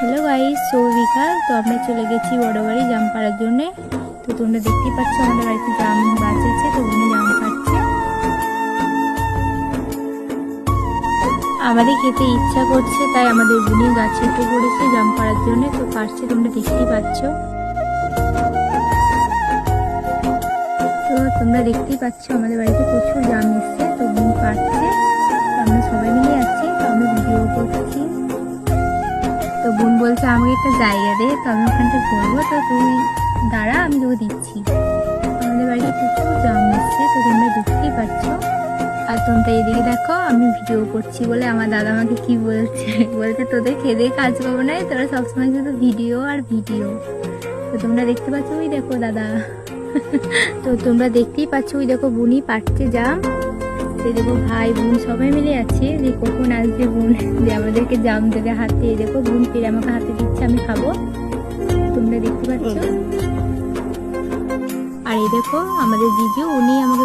Hello guys, বিকাল তো আমরা চলে গেছি বড় বাড়ি জাম পাড়ার জন্যে। তো তোমরা দেখতেই পাচ্ছ আমাদের বাড়িতে জাম গাছ আছে, তো উনি জাম পাচ্ছে। আমাদের খেতে ইচ্ছা করছে, তাই আমাদের বুনি গাছে উঠে পড়েছে জাম পাড়ার জন্য। তো পারছে, তোমরা দেখতেই পাচ্ছ। তো তোমরা দেখতেই পাচ্ছ আমাদের বাড়িতে প্রচুর জাম এসছে, তো বুনি পারছে। তো আমরা সবাই মিলে আছি, তো আমি ভিডিও করছি। তো বোন বলছে আমাকে একটা জায়গা দে, তো আমি ওখানটা ঘুরবো, তো তুই দাঁড়া, আমি তোকে দিচ্ছি। আমাদের বাড়িতে প্রচুর জাম এসছে, তো তোমরা দেখতেই পাচ্ছ। আর তোমরা এদিকে দেখো, আমি ভিডিও করছি বলে আমার দাদা আমাকে কি বলছে, বলছে তোদের খেদে কাজ করবো না, তোরা সবসময় শুধু ভিডিও আর ভিডিও। তো তোমরা দেখতে পাচ্ছ, ওই দেখো দাদা। তো তোমরা দেখতেই পাচ্ছ, ওই দেখো বুনি পাচ্ছে জাম। এই দেখো ভাই বোন সবাই মিলে আছে, যে কখন আসবে বোন যে আমাদেরকে জাম দেবে হাতে। এই দেখো বোন পেরে আমাকে হাতে দিচ্ছে, আমি খাবো। তোমরা দেখতে পাচ্ছ। আর এই দেখো আমাদের জিজু, উনি আমাকে